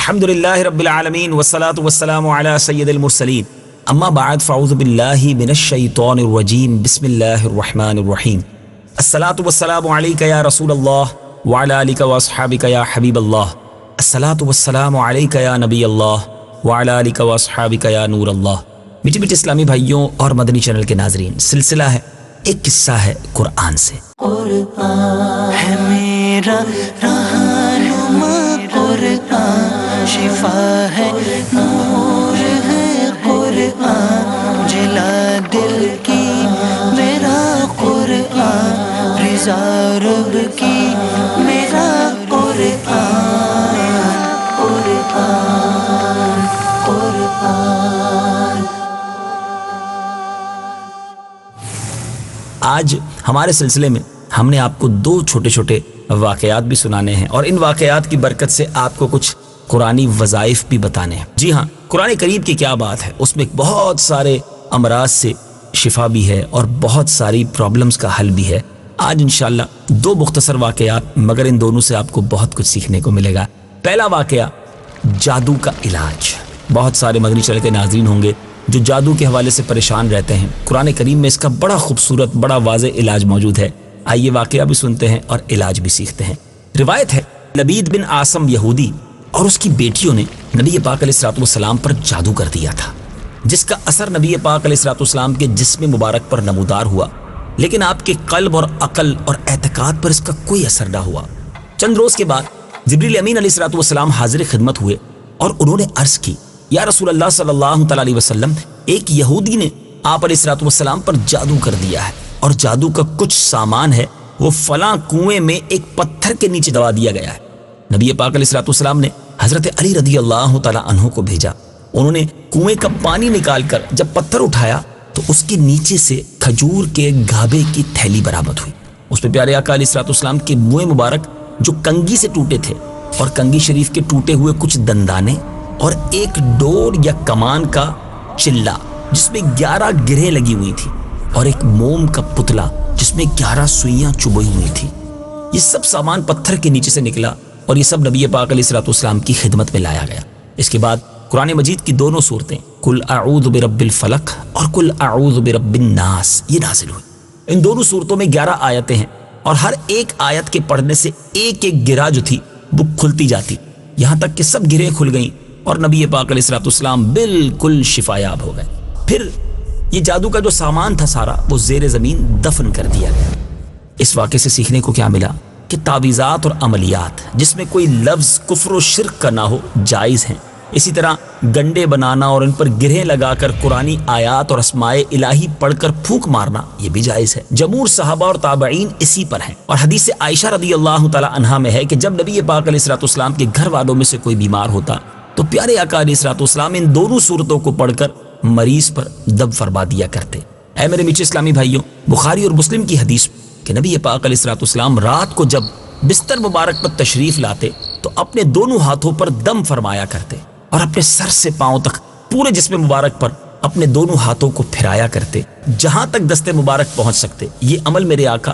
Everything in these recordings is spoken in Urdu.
الحمدللہ رب العالمین والصلاة والسلام علی سید المرسلین اما بعد فاعوذ باللہ من الشیطان الرجیم بسم اللہ الرحمن الرحیم الصلاة والسلام علیک یا رسول اللہ وعلی آلک واصحابک یا حبیب اللہ الصلاة والسلام علیک یا نبی اللہ وعلی آلک واصحابک یا نور اللہ۔ میٹھے میٹھے اسلامی بھائیوں اور مدنی چینل کے ناظرین، سلسلہ ہے ایک قصہ ہے قرآن سے۔ قرآن ہے میرا رہنما، قرآن شفا ہے، نور ہے قرآن، جلا دل کی میرا قرآن، رضا رب کی میرا قرآن، قرآن قرآن۔ آج ہمارے سلسلے میں ہم نے آپ کو دو چھوٹے چھوٹے واقعات بھی سنانے ہیں اور ان واقعات کی برکت سے آپ کو کچھ قرآنی وظائف بھی بتانے ہیں۔ جی ہاں، قرآن کریم کی کیا بات ہے، اس میں بہت سارے امراض سے شفا بھی ہے اور بہت ساری پرابلمز کا حل بھی ہے۔ آج انشاءاللہ دو مختصر واقعات، مگر ان دونوں سے آپ کو بہت کچھ سیکھنے کو ملے گا۔ پہلا واقعہ جادو کا علاج۔ بہت سارے مدنی چینل کے ناظرین ہوں گے جو جادو کے حوالے سے پریشان رہتے ہیں۔ قرآن کریم میں اس کا بڑا خوبصورت، بڑا واضح علاج موجود ہے۔ آئیے واقعہ بھی سنتے ہیں اور علاج بھی سیکھتے ہیں۔ روایت ہے لبید بن عاصم یہودی اور اس کی بیٹیوں نے نبی پاک علیہ الصلوۃ والسلام پر جادو کر دیا تھا، جس کا اثر نبی پاک علیہ الصلوۃ والسلام کے جسم مبارک پر نمودار ہوا، لیکن آپ کے قلب اور عقل اور اعتقاد پر اس کا کوئی اثر نہ ہوا۔ چند روز کے بعد جبریل امین علیہ الصلوۃ والسلام حاضر خدمت ہوئے اور انہوں نے عرض کی، یا رسول اللہ صلی اللہ تعالی علیہ وسلم، ایک یہودی نے آپ علیہ الصلوۃ والسلام پر جادو کر دیا ہے اور جادو کا کچھ سامان ہے وہ فلاں کنویں میں ایک پتھر کے نیچے دبا دیا گیا ہے۔ نبی پاک علیہ الصلوۃ والسلام نے حضرت علی رضی اللہ تعالی عنہ کو بھیجا۔ انہوں نے کنویں کا پانی نکال کر جب پتھر اٹھایا تو اس کے نیچے سے کھجور کے گھابے کی تھیلی برآمد ہوئی۔ اس پہ پیارے آقا علیہ الصلوۃ والسلام کے منہ مبارک جو کنگھی سے ٹوٹے تھے اور کنگھی شریف کے ٹوٹے ہوئے کچھ دندانے اور ایک ڈور یا کمان کا چلا جس میں 11 گرہیں لگی ہوئی تھی اور ایک موم کا پتلا جس میں 11 سوئیاں چبھی ہوئی تھی، یہ سب سامان پتھر کے نیچے سے نکلا اور یہ سب نبی پاک علیہ الصلوۃ والسلام کی خدمت میں لایا گیا۔ اس کے بعد قرآن مجید کی دونوں صورتیں قل اعوذ برب الفلق اور قل اعوذ برب الناس یہ نازل ہوئی۔ ان دونوں صورتوں میں 11 آیتیں ہیں اور ہر ایک آیت کے پڑھنے سے ایک ایک گرہ جو تھی وہ کھلتی جاتی، یہاں تک کہ سب گرہیں کھل گئیں اور نبی پاک علیہ الصلوۃ والسلام بالکل شفایاب ہو گئے۔ پھر یہ جادو کا جو سامان تھا سارا وہ زیر زمین دفن کر دیا گیا۔ اس واقعے سے سیکھنے کو کیا ملا کہ تعویذات اور عملیات جس میں کوئی لفظ کفر و شرک کا نہ ہو جائز ہیں۔ اسی طرح گنڈے بنانا اور ان پر گرہیں لگا کر قرآنی آیات اور اسماء الہی پڑھ کر پھونک مارنا یہ بھی جائز ہے۔ جمہور صحابہ اور تابعین اسی پر ہیں، اور حدیث عائشہ رضی اللہ تعالی عنہا میں ہے کہ جب نبی پاک علیہ الصلوۃ والسلام کے گھر والوں میں سے کوئی بیمار ہوتا تو پیارے آقا علیہ الصلوۃ والسلام ان دونوں صورتوں کو پڑھ کر مریض پر دم فرما دیا کرتے۔ اے میرے میٹھے اسلامی بھائیوں، بخاری اور مسلم کی حدیث کہ نبی پاک علیہ الصلوۃ والسلام رات کو جب بستر مبارک پر تشریف لاتے تو اپنے دونوں ہاتھوں پر دم فرمایا کرتے اور اپنے سر سے پاؤں تک پورے جسم مبارک پر اپنے دونوں ہاتھوں کو پھرایا کرتے جہاں تک دست مبارک پہنچ سکتے۔ یہ عمل میرے آقا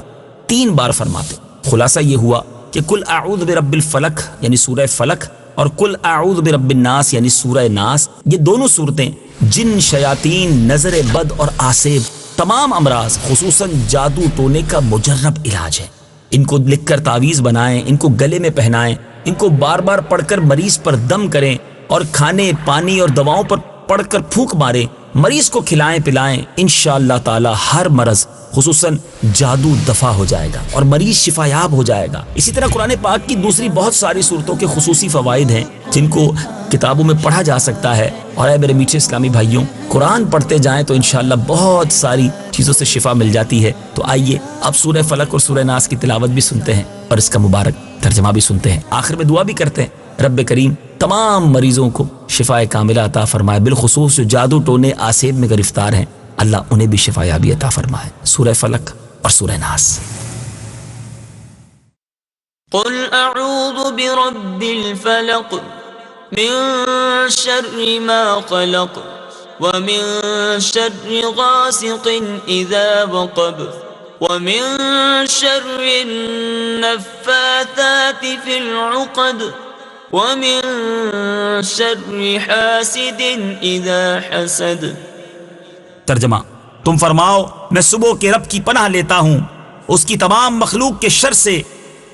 3 بار فرماتے۔ خلاصہ یہ ہوا کہ قل اعوذ برب الفلق یعنی سورہ فلق اور قل اعوذ برب الناس یعنی سورہ ناس، یہ دونوں صورتیں جن، شیاطین، نظر بد اور آسیب، تمام امراض خصوصاً جادو ٹونے کا مجرب علاج ہے۔ ان کو لکھ کر تعویذ بنائیں، ان کو گلے میں پہنائیں، ان کو بار بار پڑھ کر مریض پر دم کریں اور کھانے، پانی اور دواؤں پر پڑھ کر پھونک ماریں، مریض کو کھلائیں پلائیں، انشاءاللہ تعالی ہر مرض خصوصاً جادو دفع ہو جائے گا اور مریض شفایاب ہو جائے گا۔ اسی طرح قرآن پاک کی دوسری بہت ساری صورتوں کے خصوصی فوائد ہیں جن کو کتابوں میں پڑھا جا سکتا ہے۔ اور اے میرے میٹھے اسلامی بھائیوں، قرآن پڑھتے جائیں تو انشاءاللہ بہت ساری چیزوں سے شفا مل جاتی ہے۔ تو آئیے اب سورہ فلق اور سورہ ناس کی تلاوت بھی سنتے ہیں اور اس کا مبارک ترجمہ بھی سنتے ہیں۔ آخر میں دعا بھی کرتے ہیں رب کریم تمام مریضوں کو شفا کاملہ عطا فرمائے، بالخصوص جو جادو ٹونے آسیب میں گرفتار ہیں، اللہ انہیں بھی شفا یابی عطا فرمائے۔ سورہ فلق اور سورہ ناس۔ قل اعوذ برب الفلق من شر ما خلق ومن شر غاسق اذا وقب ومن شر النفاثات في العقد ومن شر حاسد اذا حسد۔ ترجمہ، تم فرماؤ میں صبح کے رب کی پناہ لیتا ہوں اس کی تمام مخلوق کے شر سے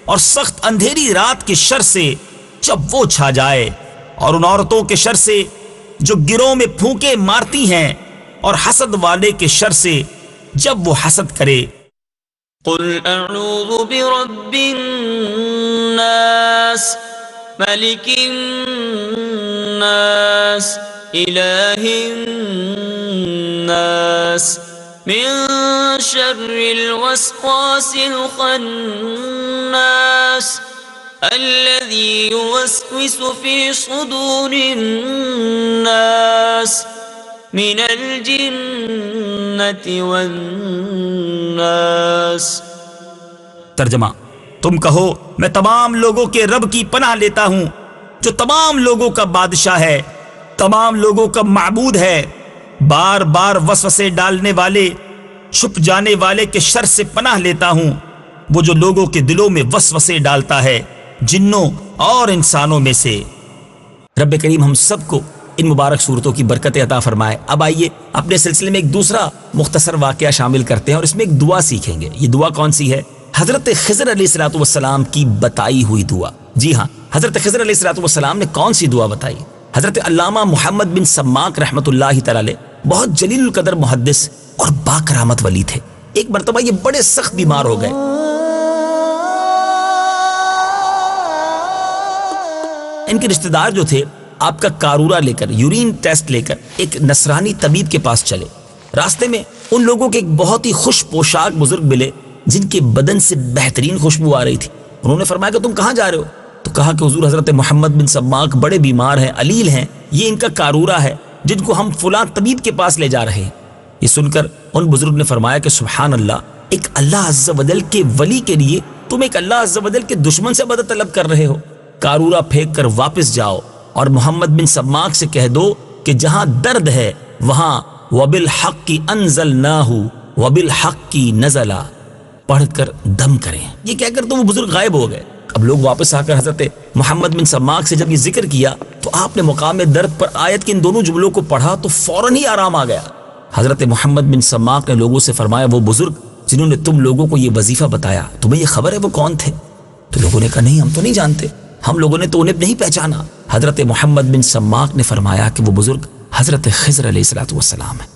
اور سخت اندھیری رات کے شر سے جب وہ چھا جائے، اور ان عورتوں کے شر سے جو گروہ میں پھونکے مارتی ہیں، اور حسد والے کے شر سے جب وہ حسد کرے۔ قل اعوذ برب الناس ملک الناس الہ الناس من شر الوسواس الخناس الذي يوسوس في صدور الناس من الجنة والناس۔ ترجمہ، تم کہو میں تمام لوگوں کے رب کی پناہ لیتا ہوں جو تمام لوگوں کا بادشاہ ہے، تمام لوگوں کا معبود ہے، بار بار وسوسے ڈالنے والے چھپ جانے والے کے شر سے پناہ لیتا ہوں، وہ جو لوگوں کے دلوں میں وسوسے ڈالتا ہے، جنوں اور انسانوں میں سے۔ رب کریم ہم سب کو ان مبارک صورتوں کی برکت عطا فرمائے۔ اب آئیے اپنے سلسلے میں ایک دوسرا مختصر واقعہ شامل کرتے ہیں اور اس میں ایک دعا سیکھیں گے۔ یہ دعا کون سی ہے؟ حضرت خضر علیہ السلام کی بتائی ہوئی دعا۔ جی ہاں، حضرت خضر علیہ السلام نے کون سی دعا بتائی؟ حضرت علامہ محمد بن سماک رحمۃ اللہ تعالی علیہ بہت جلیل القدر محدث اور با کرامت ولی تھے۔ ایک مرتبہ یہ بڑے سخت بیمار ہو گئے۔ ان کے رشتہ دار جو تھے آپ کا کارورا لے کر، یورین ٹیسٹ لے کر ایک نصرانی طبیب کے پاس چلے۔ راستے میں ان لوگوں کے ایک بہت ہی خوش پوشاک بزرگ ملے جن کے بدن سے بہترین خوشبو آ رہی تھی۔ انہوں نے فرمایا کہ تم کہاں جا رہے ہو؟ تو کہا کہ حضور حضرت محمد بن سماک بڑے بیمار ہیں، علیل ہیں، یہ ان کا کارورا ہے جن کو ہم فلاں طبیب کے پاس لے جا رہے ہیں۔ یہ سن کر ان بزرگ نے فرمایا کہ سبحان اللہ، ایک اللہ عز و جل کے ولی کے لیے تم ایک اللہ عز و جل کے دشمن سے مدد طلب کر رہے ہو۔ کارورا پھینک کر واپس جاؤ اور محمد بن سماک سے کہہ دو کہ جہاں درد ہے وہاں وَبِالْحَقِّ أَنزَلْنَاهُ وَبِالْحَقِّ نَزَلَ پڑھ کر دم کریں۔ یہ کہہ کر تو وہ بزرگ غائب ہو گئے۔ اب لوگ واپس آ کر حضرت محمد بن سماک سے جب یہ ذکر کیا تو آپ نے مقام درد پر آیت کے ان دونوں جملوں کو پڑھا تو فوراً ہی آرام آ گیا۔ حضرت محمد بن سماک نے لوگوں سے فرمایا وہ بزرگ جنہوں نے تم لوگوں کو یہ وظیفہ بتایا تمہیں یہ خبر ہے وہ کون تھے؟ تو لوگوں نے کہا نہیں، ہم تو نہیں جانتے، ہم لوگوں نے تو انہیں نہیں پہچانا۔ حضرت محمد بن سماک نے فرمایا کہ وہ بزرگ حضرت خضر علیہ السلام ہے۔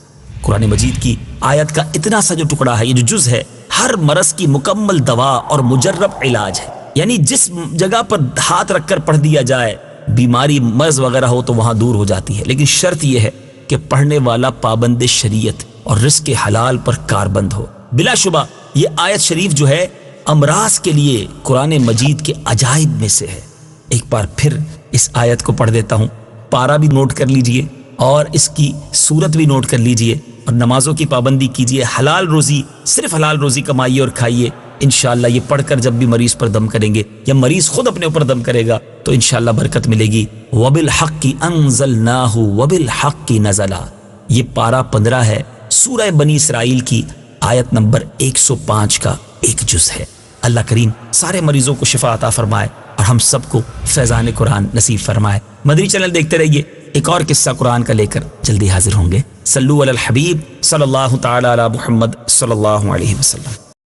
قرآن مجید کی آیت کا اتنا سا جو ٹکڑا ہے، یہ جو جز ہے، ہر مرض کی مکمل دوا اور مجرب علاج ہے، یعنی جس جگہ پر ہاتھ رکھ کر پڑھ دیا جائے بیماری مرض وغیرہ ہو تو وہاں دور ہو جاتی ہے، لیکن شرط یہ ہے کہ پڑھنے والا پابند شریعت اور رزق حلال پر کاربند ہو۔ بلا شبہ یہ آیت شریف جو ہے امراض کے لیے قرآن مجید کے عجائب میں سے ہے۔ ایک بار پھر اس آیت کو پڑھ دیتا ہوں، پارا بھی نوٹ کر لیجئے اور اس کی صورت بھی نوٹ کر لیجئے، اور نمازوں کی پابندی کیجئے، حلال روزی، صرف حلال روزی کمائیے اور کھائیے۔ انشاءاللہ یہ پڑھ کر جب بھی مریض پر دم کریں گے یا مریض خود اپنے اوپر دم کرے گا تو انشاءاللہ برکت ملے گی۔ وَبِالْحَقِّ أَنزَلْنَاهُ وَبِالْحَقِّ نَزَلَ، یہ پارا 15 ہے، سورہ بنی اسرائیل کی آیت نمبر 105 کا ایک جز ہے۔ اللہ کریم سارے مریضوں کو شفا عطا فرمائے اور ہم سب کو فیضان قرآن نصیب فرمائے۔ مدنی چینل دیکھتے رہیے، ایک اور قصہ قرآن کا لے کر جلدی حاضر ہوں گے۔ صلو علی الحبیب صلی اللہ تعالی علی محمد صلی اللہ علیہ وسلم۔